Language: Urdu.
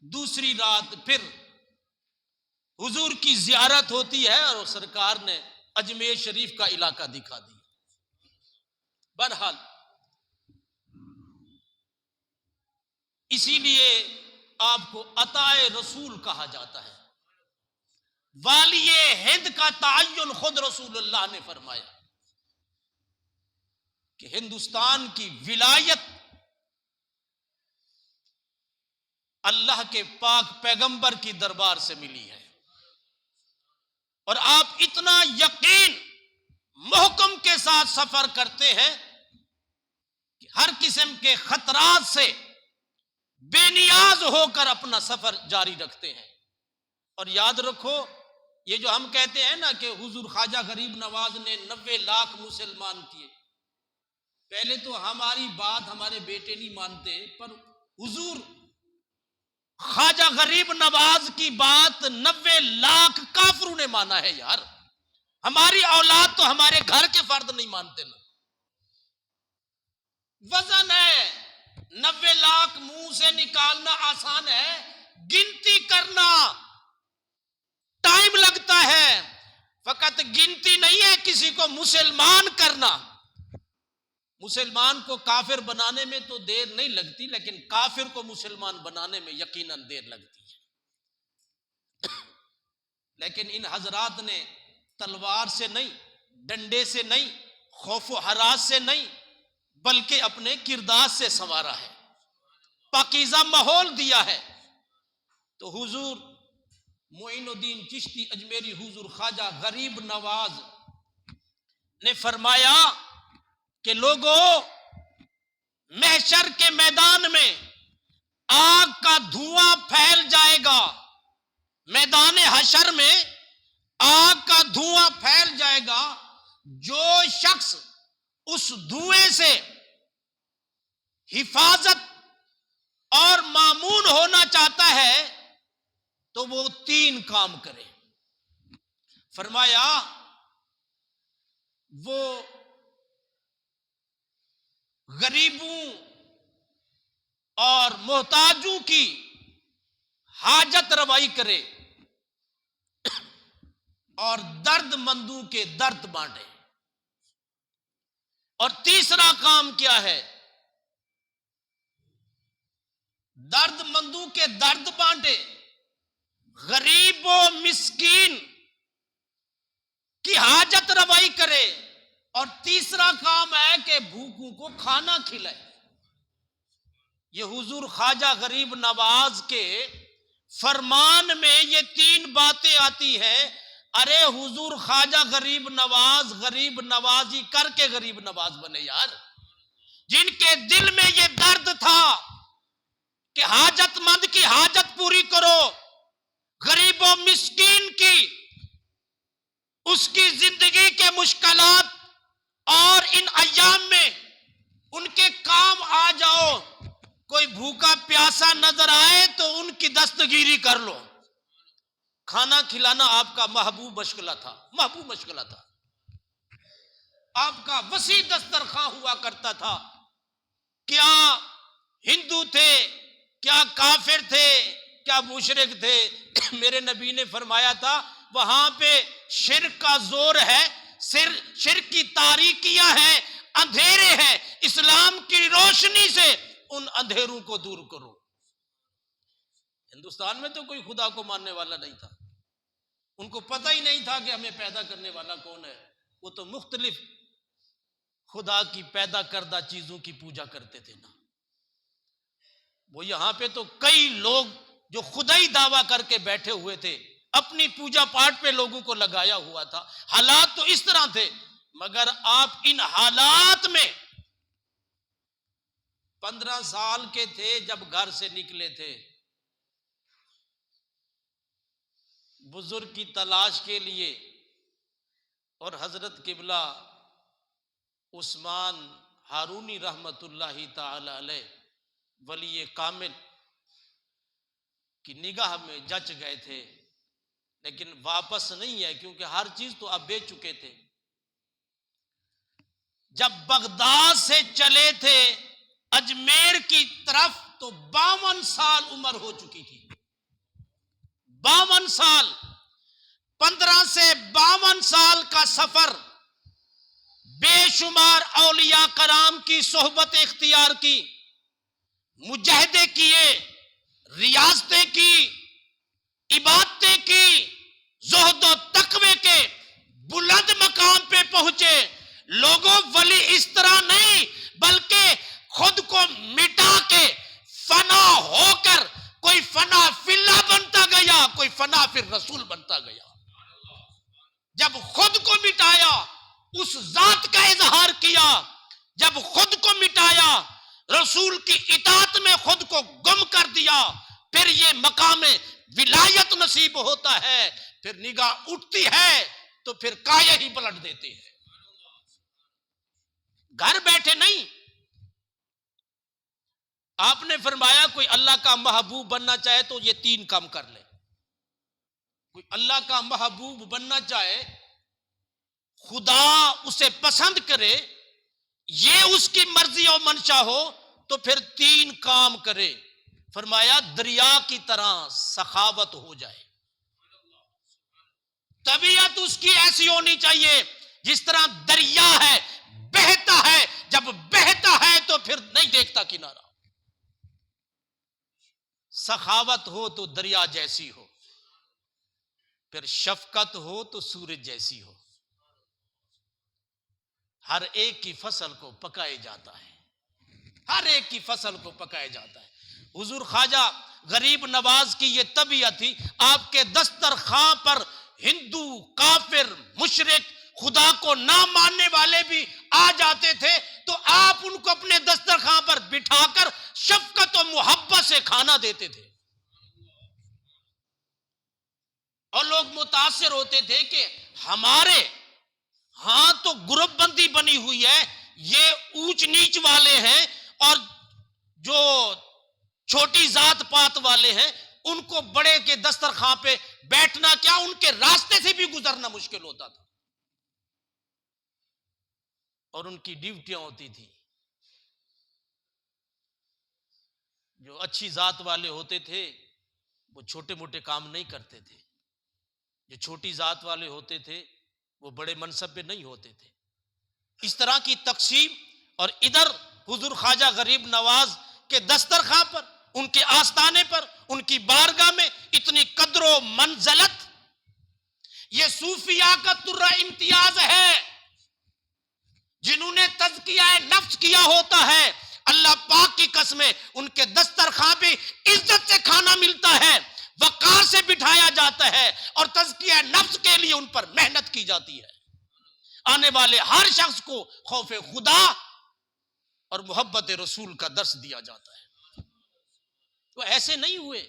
دوسری رات پھر حضور کی زیارت ہوتی ہے اور سرکار نے اجمیر شریف کا علاقہ دکھا دیا. بہرحال اسی لیے آپ کو عطائے رسول کہا جاتا ہے. والی ہند کا تعین خود رسول اللہ نے فرمایا کہ ہندوستان کی ولایت اللہ کے پاک پیغمبر کی دربار سے ملی ہے. اور آپ اتنا یقین محکم کے ساتھ سفر کرتے ہیں کہ ہر قسم کے خطرات سے بے نیاز ہو کر اپنا سفر جاری رکھتے ہیں. اور یاد رکھو یہ جو ہم کہتے ہیں نا کہ حضور خواجہ غریب نواز نے 90 لاکھ مسلمان کیے، پہلے تو ہماری بات ہمارے بیٹے نہیں مانتے، پر حضور خواجہ غریب نواز کی بات 90 لاکھ کافروں نے مانا ہے. یار ہماری اولاد تو ہمارے گھر کے فرد نہیں مانتے نا. وزن ہے 90 لاکھ منہ سے نکالنا آسان ہے، گنتی کرنا ٹائم لگتا ہے. فقط گنتی نہیں ہے کسی کو مسلمان کرنا. مسلمان کو کافر بنانے میں تو دیر نہیں لگتی، لیکن کافر کو مسلمان بنانے میں یقیناً دیر لگتی ہے. لیکن ان حضرات نے تلوار سے نہیں، ڈنڈے سے نہیں، خوف و ہراس سے نہیں، بلکہ اپنے کردار سے سنوارا ہے، پاکیزہ ماحول دیا ہے. تو حضور معین الدین چشتی اجمیری حضور خواجہ غریب نواز نے فرمایا کہ لوگوں، محشر کے میدان میں آگ کا دھواں پھیل جائے گا. میدان حشر میں آگ کا دھواں پھیل جائے گا. جو شخص اس دھوئیں سے حفاظت اور مامون ہونا چاہتا ہے تو وہ 3 کام کرے. فرمایا وہ غریبوں اور محتاجوں کی حاجت روائی کرے اور درد مندوں کے درد بانٹے. اور تیسرا کام کیا ہے؟ درد مندوں کے درد بانٹے، غریب و مسکین کی حاجت روائی کرے، اور تیسرا کام ہے کہ بھوکوں کو کھانا کھلائے. یہ حضور خواجہ غریب نواز کے فرمان میں یہ 3 باتیں آتی ہیں. ارے حضور خواجہ غریب نوازی کر کے غریب نواز بنے. یار جن کے دل میں یہ درد تھا کہ حاجت مند کی حاجت پوری کرو، غریب و مسکین کی اس کی زندگی کے مشکلات اور ان ایام میں ان کے کام آ جاؤ. کوئی بھوکا پیاسا نظر آئے تو ان کی دستگیری کر لو. کھانا کھلانا آپ کا محبوب مشغلہ تھا. آپ کا وسیع دسترخوان ہوا کرتا تھا. کیا ہندو تھے، کیا کافر تھے، کیا مشرک تھے، میرے نبی نے فرمایا تھا وہاں پہ شرک کا زور ہے، شرک کی تاریکیاں ہیں، اندھیرے ہیں. اسلام کی روشنی سے ان اندھیروں کو دور کرو. ہندوستان میں تو کوئی خدا کو ماننے والا نہیں تھا. ان کو پتہ ہی نہیں تھا کہ ہمیں پیدا کرنے والا کون ہے. وہ تو مختلف خدا کی پیدا کردہ چیزوں کی پوجا کرتے تھے نا. وہ یہاں پہ تو کئی لوگ جو خدائی دعویٰ کر کے بیٹھے ہوئے تھے، اپنی پوجا پاٹ پہ لوگوں کو لگایا ہوا تھا. حالات تو اس طرح تھے، مگر آپ ان حالات میں 15 سال کے تھے جب گھر سے نکلے تھے بزرگ کی تلاش کے لیے، اور حضرت قبلہ عثمان ہارونی رحمت اللہ تعالی علیہ ولی کامل کی نگاہ میں جچ گئے تھے. لیکن واپس نہیں ہے، کیونکہ ہر چیز تو آپ بیچ چکے تھے. جب بغداد سے چلے تھے اجمیر کی طرف تو 52 سال عمر ہو چکی تھی. 52 سال، 15 سے 52 سال کا سفر، بے شمار اولیاء کرام کی صحبت اختیار کی، مجاہدے کیے، ریاضتیں کی، عبادتیں کی، زہد و تقوی کے بلند مقام پہ پہنچے. لوگوں ولی اس طرح نہیں، بلکہ خود کو مٹا کے فنا ہو کر کوئی فنا فی اللہ بنتا گیا، کوئی فنا فی الرسول بنتا گیا. جب خود کو مٹایا، اس ذات کا اظہار کیا، جب خود کو مٹایا، رسول کی اطاعت میں خود کو گم کر دیا، پھر یہ مقام ولایت نصیب ہوتا ہے. پھر نگاہ اٹھتی ہے تو پھر کائے ہی پلٹ دیتے ہیں. گھر بیٹھے نہیں. آپ نے فرمایا کوئی اللہ کا محبوب بننا چاہے تو یہ 3 کام کر لے. کوئی اللہ کا محبوب بننا چاہے، خدا اسے پسند کرے، یہ اس کی مرضی اور منشا ہو، تو پھر 3 کام کرے. فرمایا دریا کی طرح سخاوت ہو جائے. طبیعت اس کی ایسی ہونی چاہیے جس طرح دریا ہے، بہتا ہے. جب بہتا ہے تو پھر نہیں دیکھتا کنارہ. سخاوت ہو تو دریا جیسی ہو، پھر شفقت ہو تو سورج جیسی ہو. ہر ایک کی فصل کو پکائے جاتا ہے، ہر ایک کی فصل کو پکایا جاتا ہے. حضور خواجہ غریب نواز کی یہ طبیعت تھی. آپ کے دسترخوان پر ہندو، کافر، مشرک، خدا کو نہ ماننے والے بھی آ جاتے تھے تو آپ ان کو اپنے دسترخوان پر بٹھا کر شفقت و محبت سے کھانا دیتے تھے. اور لوگ متاثر ہوتے تھے کہ ہمارے ہاں تو گروپ بندی بنی ہوئی ہے، یہ اونچ نیچ والے ہیں، اور جو چھوٹی ذات پات والے ہیں ان کو بڑے کے دسترخوان پہ بیٹھنا، کیا ان کے راستے سے بھی گزرنا مشکل ہوتا تھا. اور ان کی ڈیوٹیاں ہوتی تھی. جو اچھی ذات والے ہوتے تھے وہ چھوٹے موٹے کام نہیں کرتے تھے، جو چھوٹی ذات والے ہوتے تھے وہ بڑے منصب پہ نہیں ہوتے تھے. اس طرح کی تقسیم. اور ادھر حضور خواجہ غریب نواز کے دسترخوان پر، ان کے آستانے پر، ان کی بارگاہ میں اتنی قدر و منزلت. یہ صوفیاء کا ترہ امتیاز ہے. جنہوں نے تزکیہ نفس کیا ہوتا ہے، اللہ پاک کی قسم ان کے دسترخوان پہ عزت سے کھانا ملتا ہے، وقار سے بٹھایا جاتا ہے، اور تزکیہ نفس کے لیے ان پر محنت کی جاتی ہے. آنے والے ہر شخص کو خوف خدا اور محبت رسول کا درس دیا جاتا ہے. وہ ایسے نہیں ہوئے